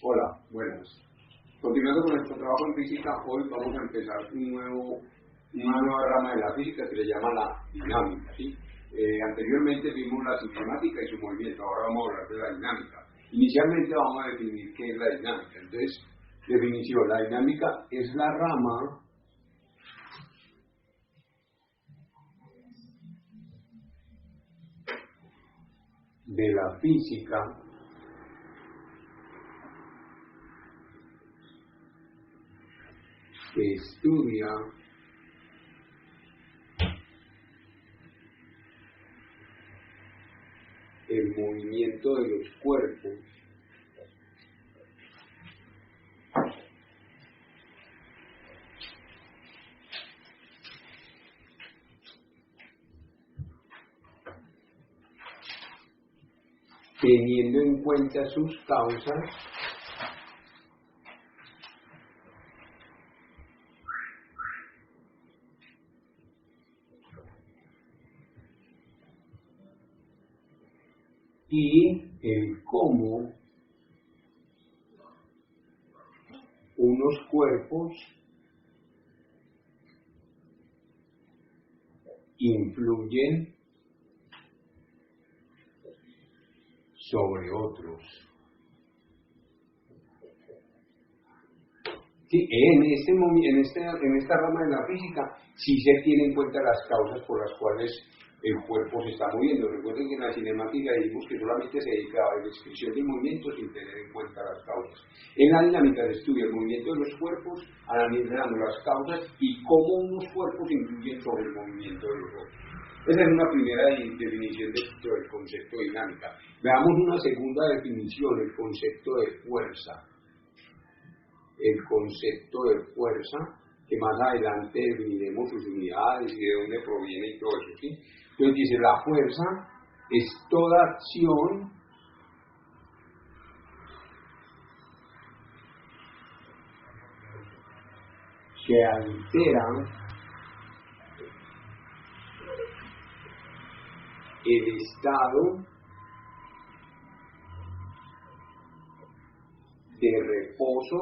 Hola, buenas. Continuando con nuestro trabajo en física, hoy vamos a empezar una nueva rama de la física que se llama la dinámica, ¿sí? Anteriormente vimos la cinemática y su movimiento, ahora vamos a hablar de la dinámica. Inicialmente vamos a definir qué es la dinámica. Entonces, definición: la dinámica es la rama de la física que estudia el movimiento de los cuerpos teniendo en cuenta sus causas y el cómo unos cuerpos influyen sobre otros. Sí, en esta rama de la física sí se tienen en cuenta las causas por las cuales el cuerpo se está moviendo. Recuerden que en la cinemática dijimos que solamente se dedicaba a la descripción del movimiento sin tener en cuenta las causas. En la dinámica se estudia el movimiento de los cuerpos, analizando las causas y cómo unos cuerpos influyen sobre el movimiento de los otros. Esa es una primera definición del concepto de dinámica. Veamos una segunda definición: el concepto de fuerza. El concepto de fuerza, que más adelante definiremos sus unidades y de dónde proviene y todo eso, ¿sí? Entonces dice: la fuerza es toda acción que altera el estado de reposo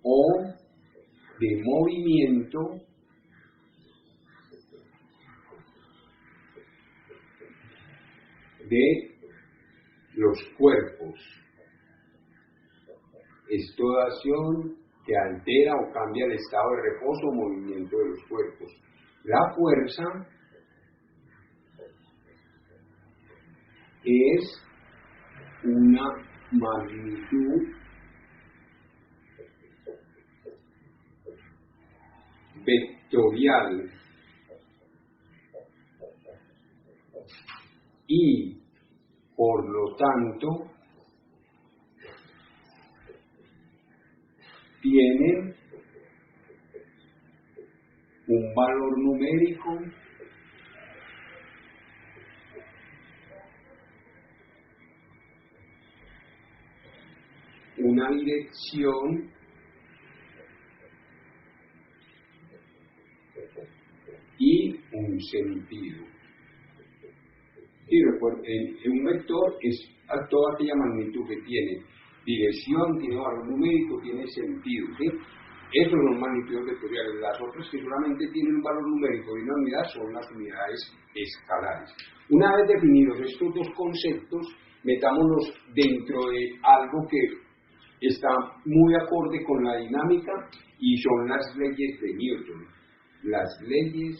o de movimiento de los cuerpos. Es toda acción que altera o cambia el estado de reposo o movimiento de los cuerpos. La fuerza es una magnitud vectorial y, por lo tanto, tiene un valor numérico una dirección y un sentido. Sí, en un vector es toda aquella magnitud que tiene dirección, tiene valor numérico, tiene sentido, ¿sí? Esos son los magnitudes vectoriales. Las otras que solamente tienen un valor numérico y una unidad son las unidades escalares. Una vez definidos estos dos conceptos, metámonos dentro de algo que está muy acorde con la dinámica y son las leyes de Newton. Las leyes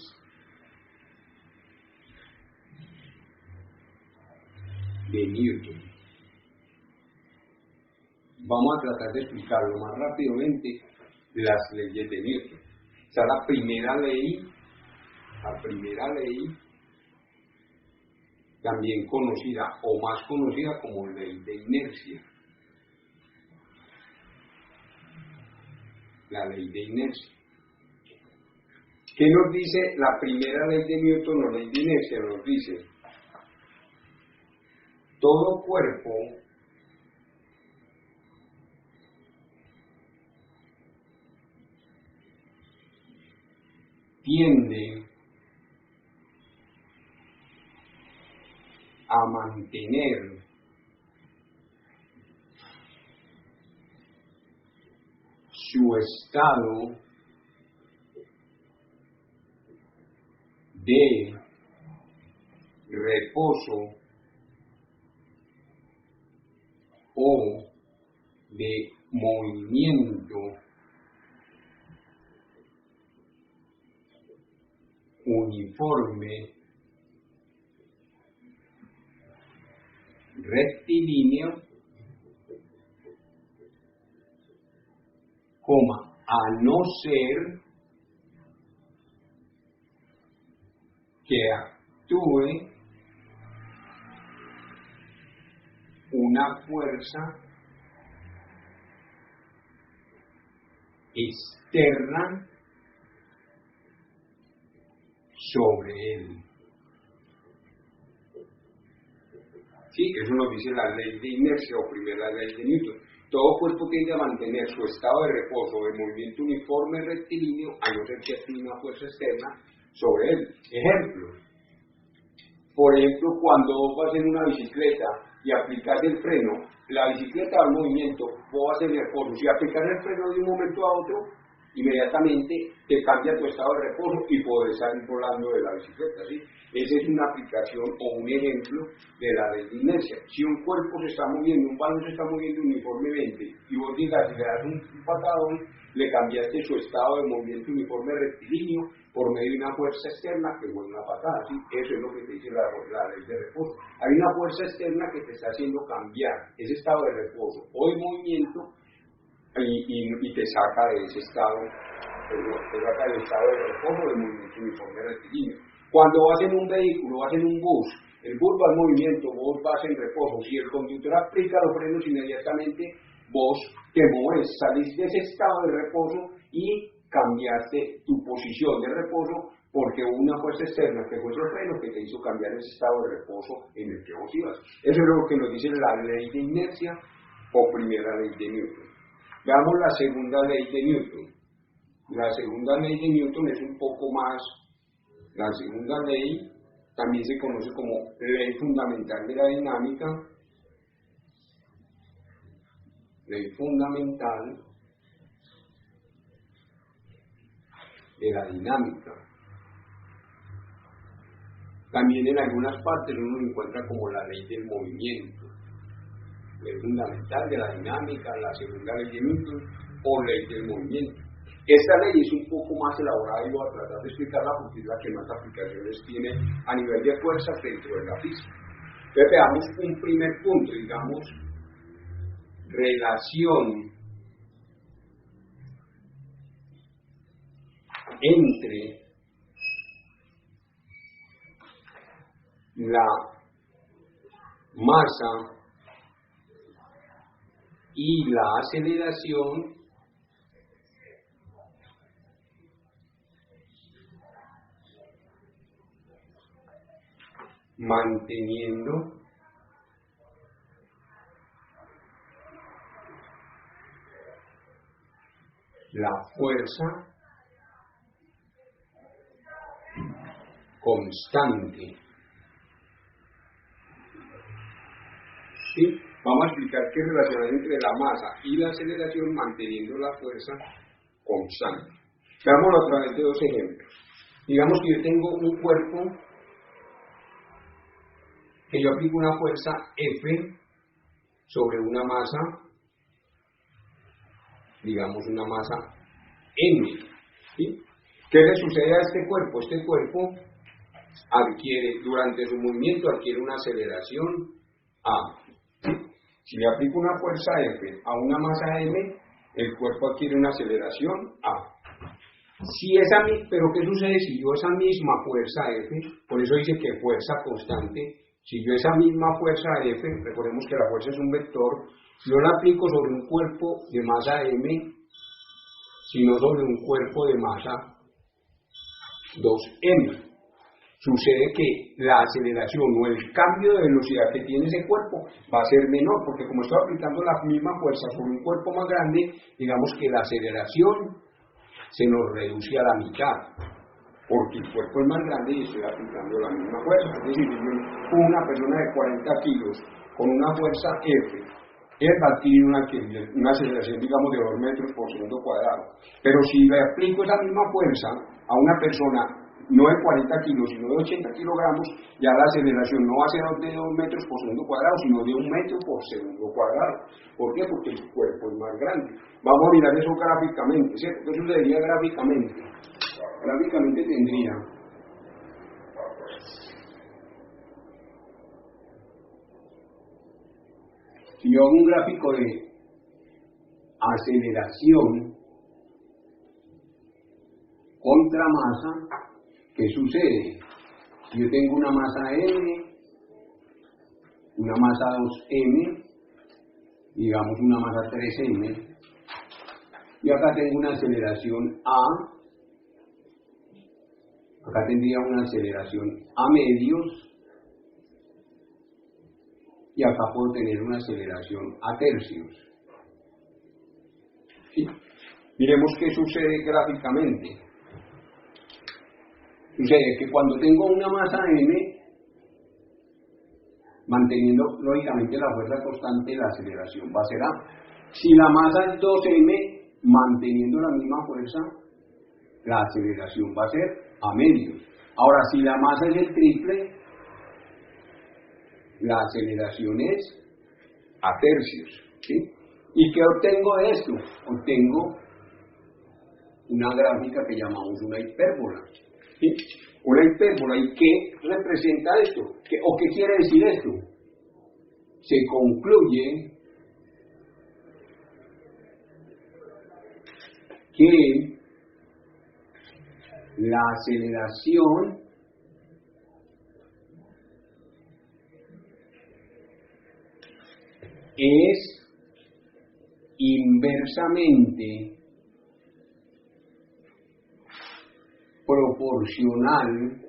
de Newton. Vamos a tratar de explicarlo más rápidamente. Las leyes de Newton. O sea, la primera ley, también conocida o más conocida como ley de inercia. La ley de inercia. ¿Qué nos dice la primera ley de Newton o ley de inercia? Nos dice, todo cuerpo tiende a mantener su estado de reposo o de movimiento uniforme, rectilíneo, a no ser que actúe una fuerza externa sobre él. Sí, eso nos dice la ley de inercia o primera ley de Newton. Todo cuerpo tiende a mantener su estado de reposo o de movimiento uniforme rectilíneo a no ser que actúe una fuerza externa sobre él. Ejemplo, por ejemplo, cuando vos vas en una bicicleta y aplicas el freno, la bicicleta va en movimiento, vos vas en reposo. Si aplicas el freno de un momento a otro, inmediatamente te cambia tu estado de reposo y podés salir volando de la bicicleta, ¿sí? Esa es una aplicación o un ejemplo de la ley de inercia. Si un cuerpo se está moviendo, un balón se está moviendo uniformemente y vos digas, si le das un patadón, le cambiaste su estado de movimiento uniforme rectilíneo por medio de una fuerza externa que fue una patada, ¿sí? Eso es lo que te dice la ley de reposo. Hay una fuerza externa que te está haciendo cambiar ese estado de reposo o de movimiento y te saca de ese estado, te saca del estado de reposo de movimiento uniforme rectilíneo. Cuando vas en un vehículo, vas en un bus, el bus va en movimiento, vos vas en reposo. Si el conductor aplica los frenos, inmediatamente vos te mueves, salís de ese estado de reposo y cambiaste tu posición de reposo porque hubo una fuerza externa que fue el freno que te hizo cambiar ese estado de reposo en el que vos ibas. Eso es lo que nos dice la ley de inercia o primera ley de Newton. Veamos la segunda ley de Newton. La segunda ley de Newton es un poco más. La segunda ley también se conoce como ley fundamental de la dinámica. Ley fundamental de la dinámica. También en algunas partes uno lo encuentra como la ley del movimiento. Ley fundamental de la dinámica, la segunda ley de Newton o ley del movimiento. Esta ley es un poco más elaborada y voy a tratar de explicarla porque es la que más aplicaciones tiene a nivel de fuerzas dentro de la física. Entonces veamos un primer punto, digamos, relación entre la masa y la aceleración manteniendo la fuerza constante. ¿Sí? Vamos a explicar qué relación hay entre la masa y la aceleración manteniendo la fuerza constante. Veámoslo a través de dos ejemplos. Digamos que yo tengo un cuerpo que yo aplico una fuerza F sobre una masa, digamos una masa M. ¿Sí? ¿Qué le sucede a este cuerpo? Este cuerpo adquiere, durante su movimiento, adquiere una aceleración A. Si le aplico una fuerza F a una masa M, el cuerpo adquiere una aceleración A. Pero ¿qué sucede si yo esa misma fuerza F, por eso dice que fuerza constante, Si yo esa misma fuerza F, recordemos que la fuerza es un vector, no la aplico sobre un cuerpo de masa M, sino sobre un cuerpo de masa 2M. Sucede que la aceleración o el cambio de velocidad que tiene ese cuerpo va a ser menor, porque como estoy aplicando la misma fuerza sobre un cuerpo más grande, digamos que la aceleración se nos reduce a la mitad, porque el cuerpo es más grande y estoy aplicando la misma fuerza. Es decir, yo con una persona de 40 kilos con una fuerza F, él va a adquirir una aceleración, digamos, de 2 metros por segundo cuadrado. Pero si le aplico esa misma fuerza a una persona no de 40 kilos, sino de 80 kilogramos, ya la aceleración no va a ser de 2 metros por segundo cuadrado, sino de 1 metro por segundo cuadrado. ¿Por qué? Porque el cuerpo es más grande. Vamos a mirar eso gráficamente, ¿cierto? ¿Qué sucedería gráficamente? Gráficamente tendría si yo hago un gráfico de aceleración contra masa, ¿qué sucede? Si yo tengo una masa M, una masa 2M, digamos una masa 3M, y acá tengo una aceleración A, acá tendría una aceleración A medios, y acá puedo tener una aceleración a tercios. ¿Sí? Miremos qué sucede gráficamente. Sucede que cuando tengo una masa M, manteniendo lógicamente la fuerza constante, la aceleración va a ser A. Si la masa es 2M, manteniendo la misma fuerza, la aceleración va a ser A medios. Ahora, si la masa es el triple, la aceleración es a tercios. ¿Sí? ¿Y qué obtengo de esto? Obtengo una gráfica que llamamos una hipérbola. ¿Sí? Una hipérbola. ¿Y qué representa esto? ¿O qué quiere decir esto? Se concluye que la aceleración es inversamente proporcional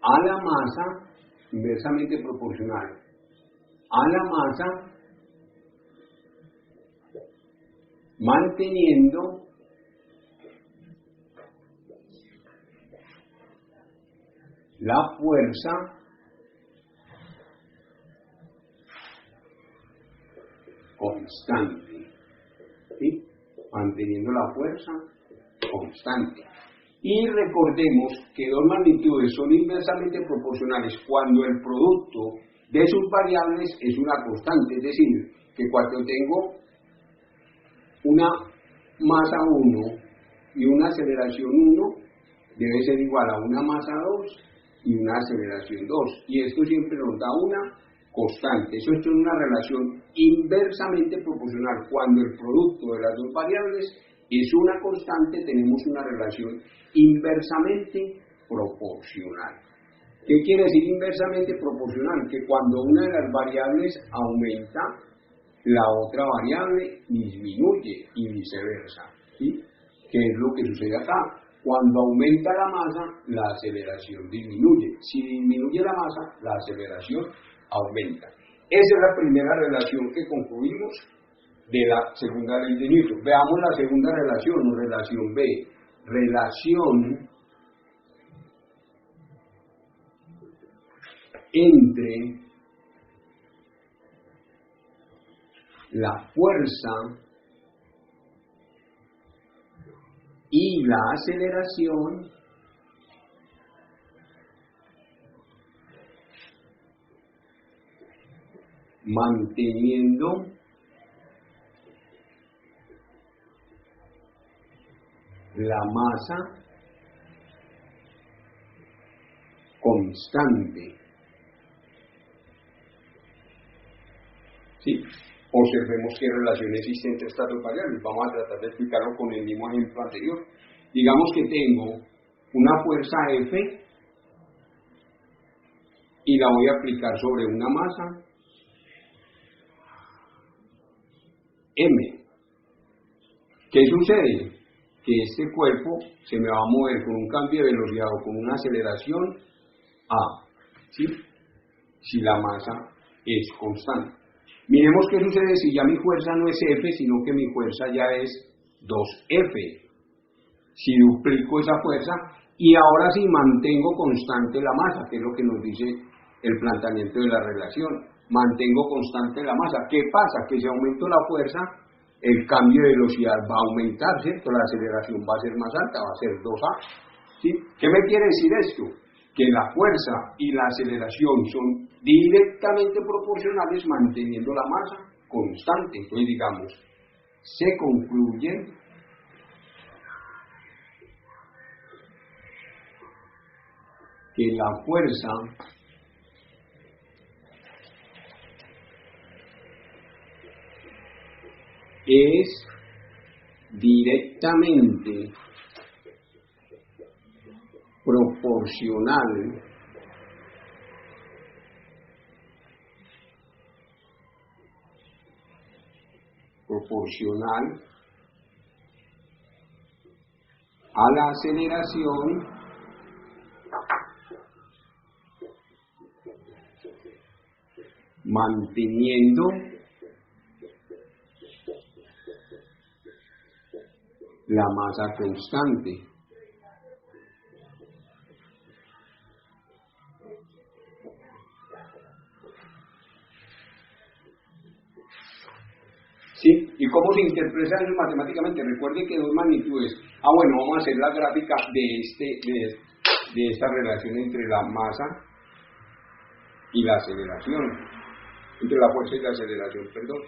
a la masa, inversamente proporcional a la masa, manteniendo la fuerza constante. ¿Sí? Manteniendo la fuerza constante. Y recordemos que dos magnitudes son inversamente proporcionales cuando el producto de sus variables es una constante, es decir, que cuando tengo una masa 1 y una aceleración 1, debe ser igual a una masa 2 y una aceleración 2. Y esto siempre nos da una constante. Eso es una relación inversamente proporcional. Cuando el producto de las dos variables es una constante, tenemos una relación inversamente proporcional. ¿Qué quiere decir inversamente proporcional? Que cuando una de las variables aumenta, la otra variable disminuye y viceversa. ¿Sí? ¿Qué es lo que sucede acá? Cuando aumenta la masa, la aceleración disminuye. Si disminuye la masa, la aceleración aumenta. Esa es la primera relación que concluimos de la segunda ley de Newton. Veamos la segunda relación, o relación B. Relación entre la fuerza y la aceleración manteniendo la masa constante. ¿Sí? Observemos qué relación existe entre estas dos variables. Vamos a tratar de explicarlo con el mismo ejemplo anterior. Digamos que tengo una fuerza F y la voy a aplicar sobre una masa M. ¿Qué sucede? Que este cuerpo se me va a mover con un cambio de velocidad o con una aceleración A, ¿sí? Si la masa es constante. Miremos qué sucede si ya mi fuerza no es F, sino que mi fuerza ya es 2F. Si duplico esa fuerza y ahora sí mantengo constante la masa, que es lo que nos dice el planteamiento de la relación. Mantengo constante la masa. ¿Qué pasa? Que si aumento la fuerza, el cambio de velocidad va a aumentar, ¿cierto? La aceleración va a ser más alta, va a ser 2A. ¿Sí? ¿Qué me quiere decir esto? Que la fuerza y la aceleración son directamente proporcionales manteniendo la masa constante. Entonces, digamos, se concluye que la fuerza es directamente proporcional a la aceleración manteniendo la masa constante. ¿Sí? ¿Y cómo se interpreta eso matemáticamente? Recuerden que dos magnitudes. Bueno, vamos a hacer la gráfica de esta relación entre la masa y la aceleración. Entre la fuerza y la aceleración, perdón.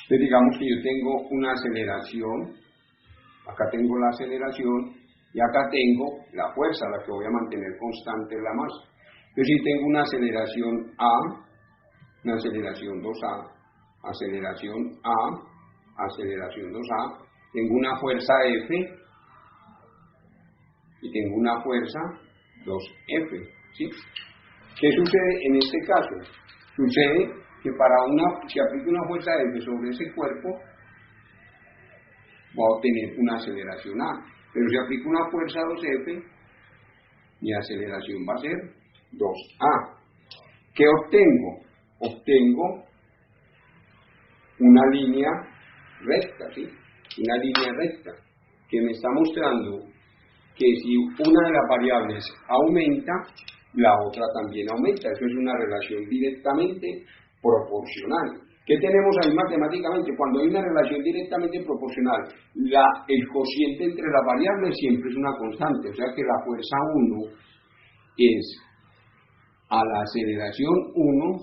Entonces digamos que yo tengo una aceleración, acá tengo la aceleración y acá tengo la fuerza, la que voy a mantener constante en la masa. Entonces si tengo una aceleración A, una aceleración 2A, aceleración A, aceleración 2A, tengo una fuerza F y tengo una fuerza 2F, ¿sí? ¿Qué sucede en este caso? Sucede que si aplico una fuerza F sobre ese cuerpo, voy a obtener una aceleración A. Pero si aplico una fuerza 2F, mi aceleración va a ser 2A. ¿Qué obtengo? Obtengo una línea recta, ¿sí? Una línea recta que me está mostrando que si una de las variables aumenta, la otra también aumenta. Eso es una relación directamente proporcional. ¿Qué tenemos ahí matemáticamente? Cuando hay una relación directamente proporcional, el cociente entre las variables siempre es una constante, o sea que la fuerza 1 es a la aceleración 1,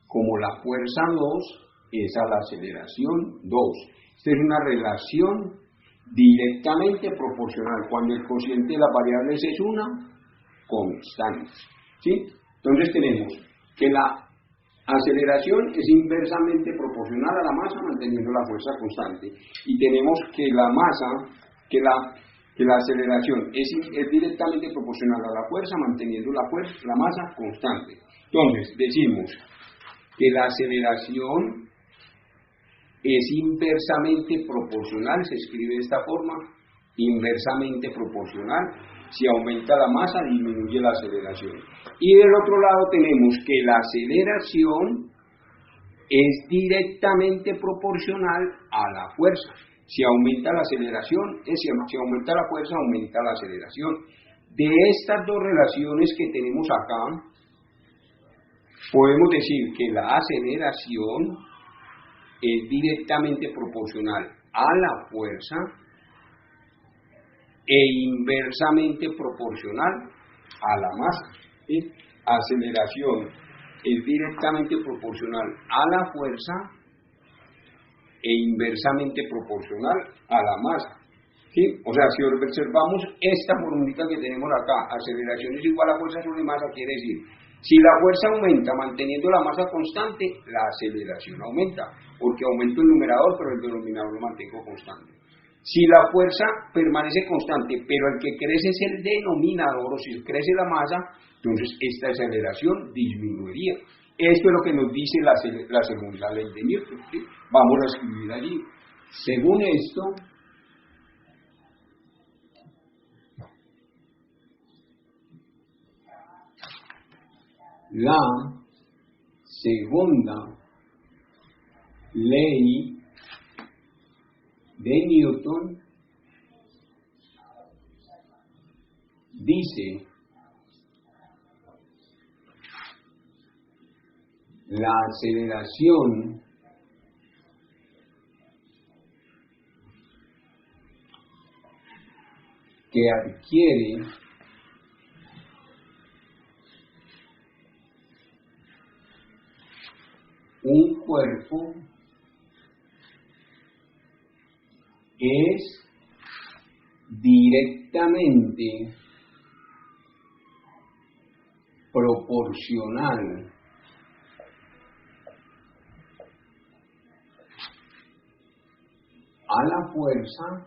como la fuerza 2 es a la aceleración 2. Esta es una relación directamente proporcional, cuando el cociente de las variables es una constante, ¿sí? Entonces tenemos que la aceleración es inversamente proporcional a la masa manteniendo la fuerza constante, y tenemos que la masa, que la aceleración es directamente proporcional a la fuerza manteniendo la masa constante. Entonces decimos que la aceleración es inversamente proporcional, se escribe de esta forma, inversamente proporcional. Si aumenta la masa, disminuye la aceleración. Y del otro lado tenemos que la aceleración es directamente proporcional a la fuerza. Si aumenta la aceleración, si aumenta la fuerza, aumenta la aceleración. De estas dos relaciones que tenemos acá, podemos decir que la aceleración es directamente proporcional a la fuerza e inversamente proporcional a la masa, ¿sí? Aceleración es directamente proporcional a la fuerza e inversamente proporcional a la masa, ¿sí? O sea, si observamos esta formulita que tenemos acá, aceleración es igual a fuerza sobre masa, quiere decir, Si la fuerza aumenta manteniendo la masa constante, la aceleración aumenta, porque aumento el numerador, pero el denominador lo mantengo constante. Si la fuerza permanece constante, pero el que crece es el denominador, o si crece la masa, entonces esta aceleración disminuiría. Esto es lo que nos dice la segunda ley de Newton, ¿sí? Vamos a escribir allí. Según esto, la segunda ley de Newton dice: la aceleración que adquiere un cuerpo es directamente proporcional a la fuerza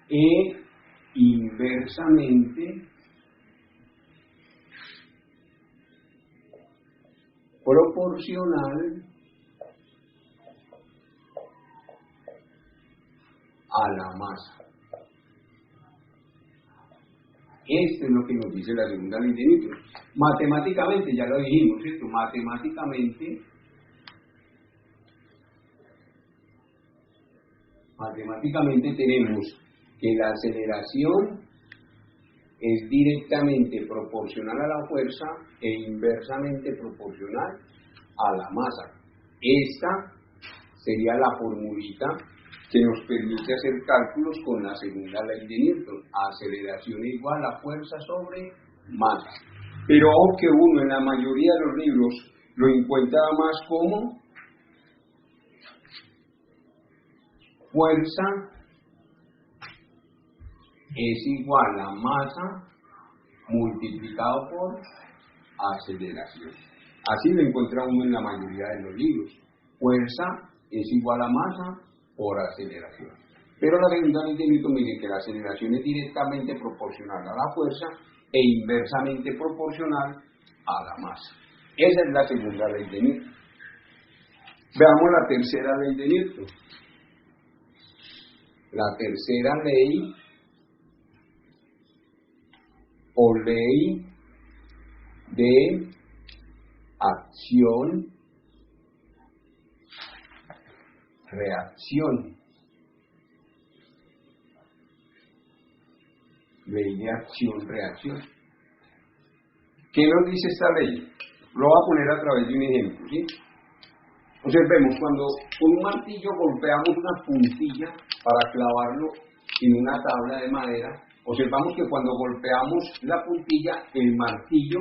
e inversamente proporcional a la masa. Esto es lo que nos dice la segunda ley de Newton. Matemáticamente, ya lo dijimos, ¿cierto? Matemáticamente tenemos que la aceleración es directamente proporcional a la fuerza e inversamente proporcional a la masa. Esta sería la formulita que nos permite hacer cálculos con la segunda ley de Newton. Aceleración igual a fuerza sobre masa. Pero aunque uno en la mayoría de los libros lo encuentra más como fuerza es igual a masa multiplicado por aceleración. Así lo encuentra uno en la mayoría de los libros. Fuerza es igual a masa por aceleración. Pero la segunda ley de Newton dice que la aceleración es directamente proporcional a la fuerza e inversamente proporcional a la masa. Esa es la segunda ley de Newton. Veamos la tercera ley de Newton. La tercera ley o ley de acción-reacción. Ley de acción-reacción. ¿Qué nos dice esta ley? Lo voy a poner a través de un ejemplo, ¿sí? Observemos, cuando con un martillo golpeamos una puntilla para clavarlo en una tabla de madera, observamos que cuando golpeamos la puntilla, el martillo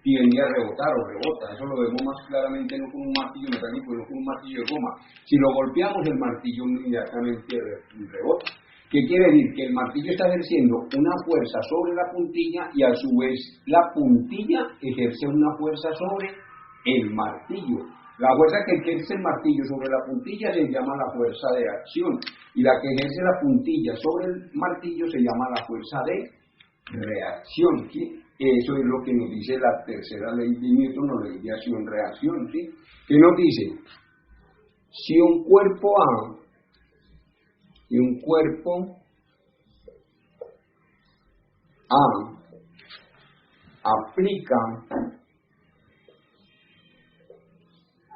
tiende a rebotar o rebota. Eso lo vemos más claramente no con un martillo metálico, no con un martillo de goma. Si lo golpeamos, el martillo inmediatamente rebota. ¿Qué quiere decir? Que el martillo está ejerciendo una fuerza sobre la puntilla y a su vez la puntilla ejerce una fuerza sobre el martillo. La fuerza que ejerce el martillo sobre la puntilla se llama la fuerza de acción y la que ejerce la puntilla sobre el martillo se llama la fuerza de reacción, ¿sí? Eso es lo que nos dice la tercera ley de Newton o ley de acción-reacción, ¿sí? ¿Qué nos dice? Si un cuerpo A y un cuerpo A aplica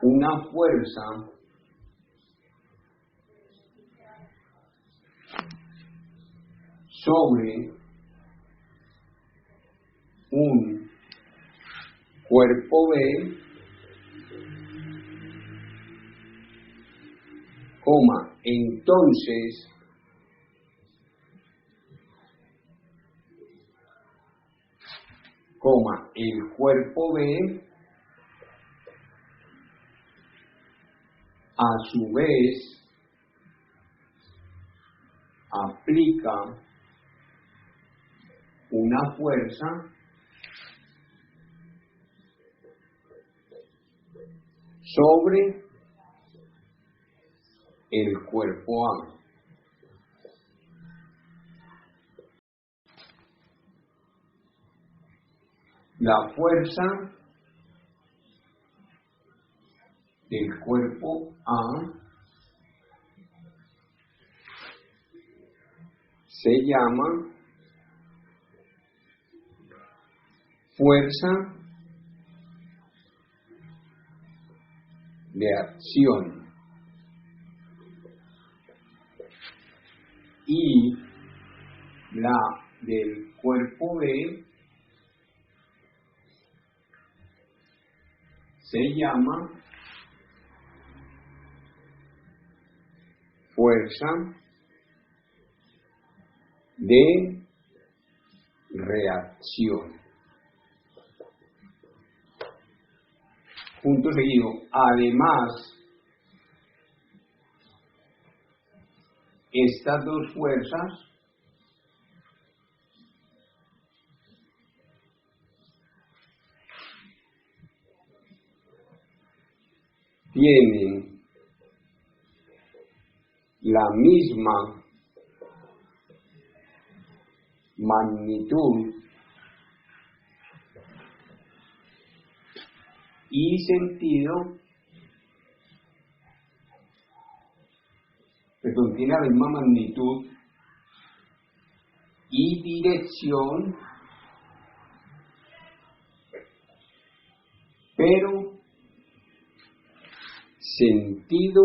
una fuerza sobre un cuerpo B, entonces el cuerpo B a su vez aplica una fuerza sobre el cuerpo A. La fuerza del cuerpo A se llama fuerza de acción y la del cuerpo B se llama fuerza de reacción. Punto seguido. Además, estas dos fuerzas tienen la misma magnitud y sentido, perdón, tiene la misma magnitud y dirección, pero sentido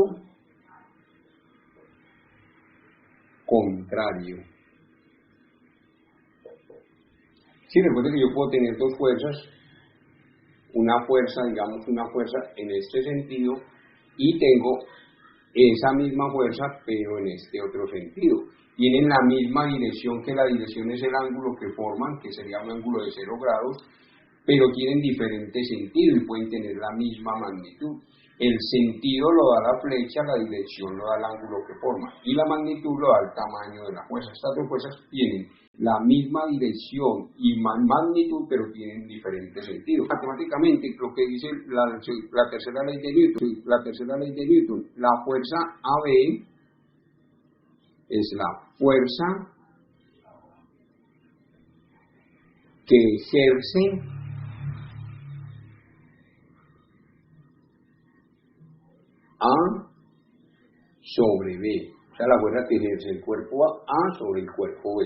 contrario. Sí, recuerden que yo puedo tener dos fuerzas, una fuerza, digamos una fuerza en este sentido, y tengo esa misma fuerza pero en este otro sentido. Tienen la misma dirección, que la dirección es el ángulo que forman, que sería un ángulo de 0 grados, pero tienen diferente sentido y pueden tener la misma magnitud. El sentido lo da la flecha, la dirección lo da el ángulo que forma, y la magnitud lo da el tamaño de la fuerza. Estas dos fuerzas tienen la misma dirección y magnitud, pero tienen diferentes sentidos. Matemáticamente, lo que dice la tercera ley de Newton, la fuerza AB es la fuerza que ejerce A sobre B. O sea, la fuerza que ejerce el cuerpo A sobre el cuerpo B.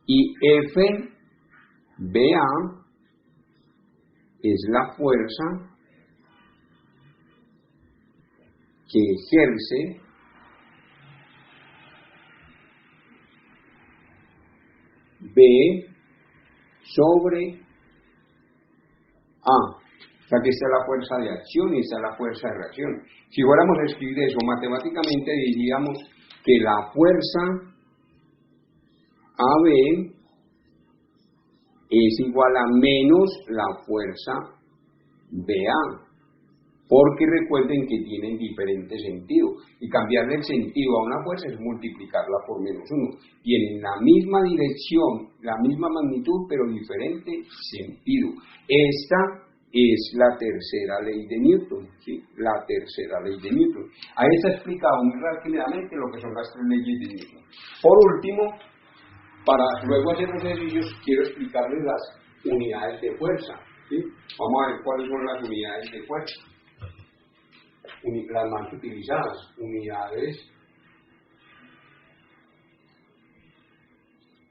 Y FBA es la fuerza que ejerce B sobre A. O sea que esta es la fuerza de acción y esta es la fuerza de reacción. Si fuéramos a escribir eso matemáticamente, diríamos que la fuerza AB es igual a menos la fuerza BA, porque recuerden que tienen diferentes sentidos, y cambiarle el sentido a una fuerza es multiplicarla por menos 1. Tienen la misma dirección, la misma magnitud, pero diferente sentido. Esta es la tercera ley de Newton, ¿sí? La tercera ley de Newton. Ahí está explicado muy rápidamente lo que son las tres leyes de Newton. Por último, para luego hacer los ejercicios, quiero explicarles las unidades de fuerza, ¿sí? Vamos a ver cuáles son las unidades de fuerza. Las más utilizadas, unidades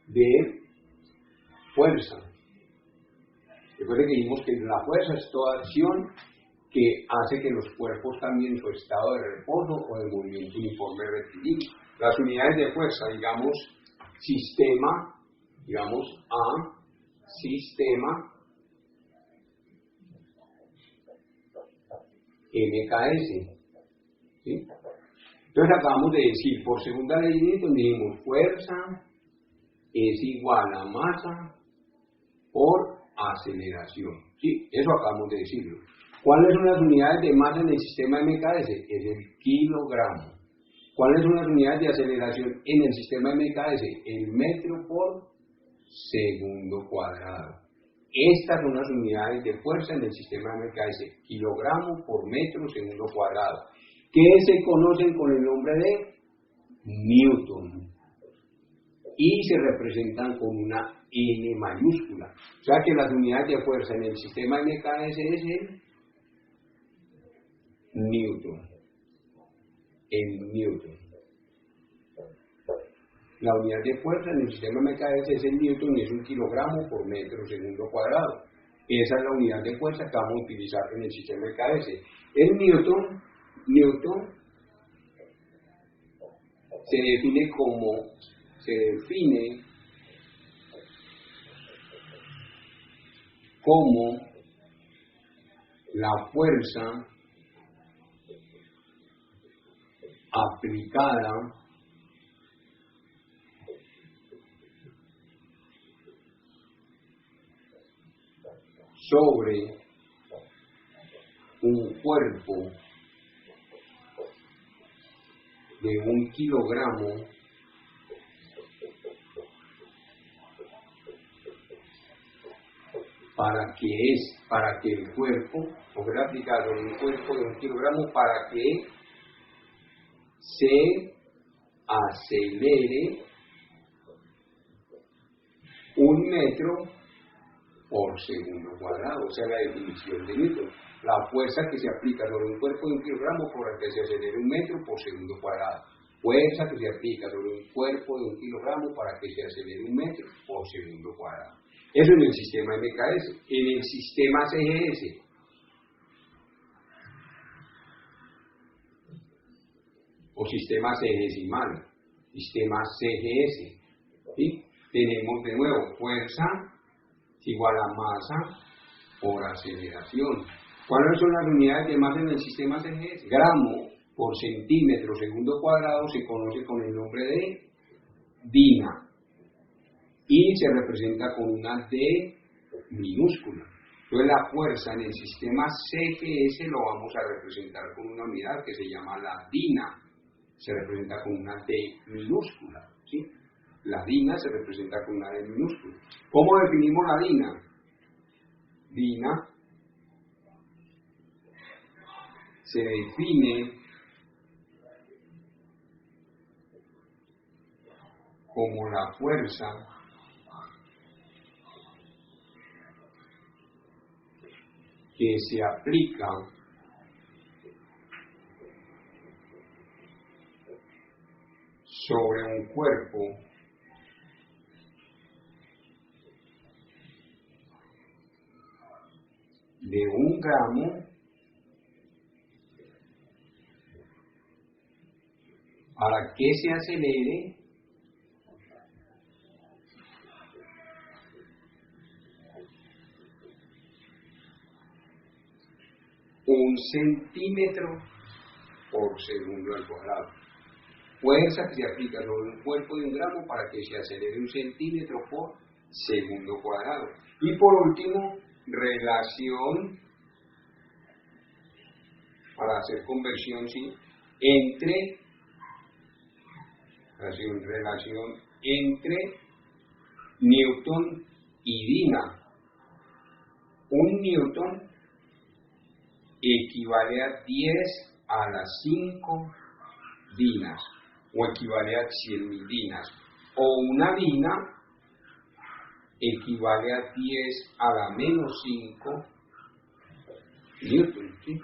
de fuerza. Recuerden que dijimos que la fuerza es toda acción que hace que los cuerpos cambien su estado de reposo o de movimiento uniforme rectilíneo. Las unidades de fuerza, digamos, sistema, digamos A, sistema, MKS. ¿Sí? Entonces acabamos de decir, por segunda ley de Newton, dijimos fuerza es igual a masa por aceleración. ¿Sí? Eso acabamos de decirlo. ¿Cuáles son las unidades de masa en el sistema MKS? Es el kilogramo. ¿Cuáles son las unidades de aceleración en el sistema MKS? El metro por segundo cuadrado. Estas son las unidades de fuerza en el sistema MKS, kilogramo por metro segundo cuadrado, que se conocen con el nombre de Newton y se representan con una N mayúscula. O sea que las unidades de fuerza en el sistema MKS es el Newton. La unidad de fuerza en el sistema MKS es el Newton y es un kilogramo por metro segundo cuadrado. Esa es la unidad de fuerza que vamos a utilizar en el sistema MKS. El Newton se define como la fuerza aplicada sobre un cuerpo de 1 kilogramo para que el cuerpo, o sea, aplicado sobre un cuerpo de 1 kilogramo para que se acelere 1 metro por segundo cuadrado. O sea, la definición de Newton. La fuerza que se aplica sobre un cuerpo de 1 kilogramo para que se acelere 1 metro por segundo cuadrado. Fuerza que se aplica sobre un cuerpo de 1 kilogramo para que se acelere 1 metro por segundo cuadrado. Eso en el sistema MKS. En el sistema CGS, o sistema segesimal, sistema CGS, ¿sí? Tenemos de nuevo fuerza igual a masa por aceleración. ¿Cuáles son las unidades de masa en el sistema CGS? Gramo por centímetro segundo cuadrado se conoce con el nombre de DINA y se representa con una D minúscula. Entonces la fuerza en el sistema CGS lo vamos a representar con una unidad que se llama la DINA. Se representa con una D minúscula, ¿sí? La DINA se representa con una D minúscula. ¿Cómo definimos la DINA? DINA se define como la fuerza que se aplica sobre un cuerpo de 1 gramo para que se acelere 1 centímetro por segundo al cuadrado. Fuerza que se aplica sobre un cuerpo de 1 gramo para que se acelere 1 centímetro por segundo cuadrado. Y por último, relación, para hacer conversión, ¿sí? Relación entre Newton y DINA. 1 Newton equivale a 10 a las 5 dinas, o equivale a 100.000 dinas, o una dina equivale a 10 a la menos 5 newton, ¿sí?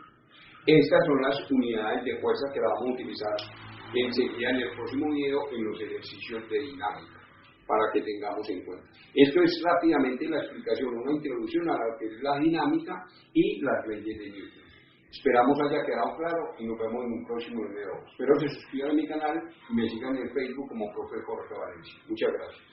Estas son las unidades de fuerza que vamos a utilizar enseguida en el próximo video en los ejercicios de dinámica, para que tengamos en cuenta. Esto es rápidamente la explicación, una introducción a lo que es la dinámica y las leyes de Newton. Esperamos haya quedado claro y nos vemos en un próximo video. Espero que se suscriban a mi canal y me sigan en Facebook como Profe Jorge Valencia. Muchas gracias.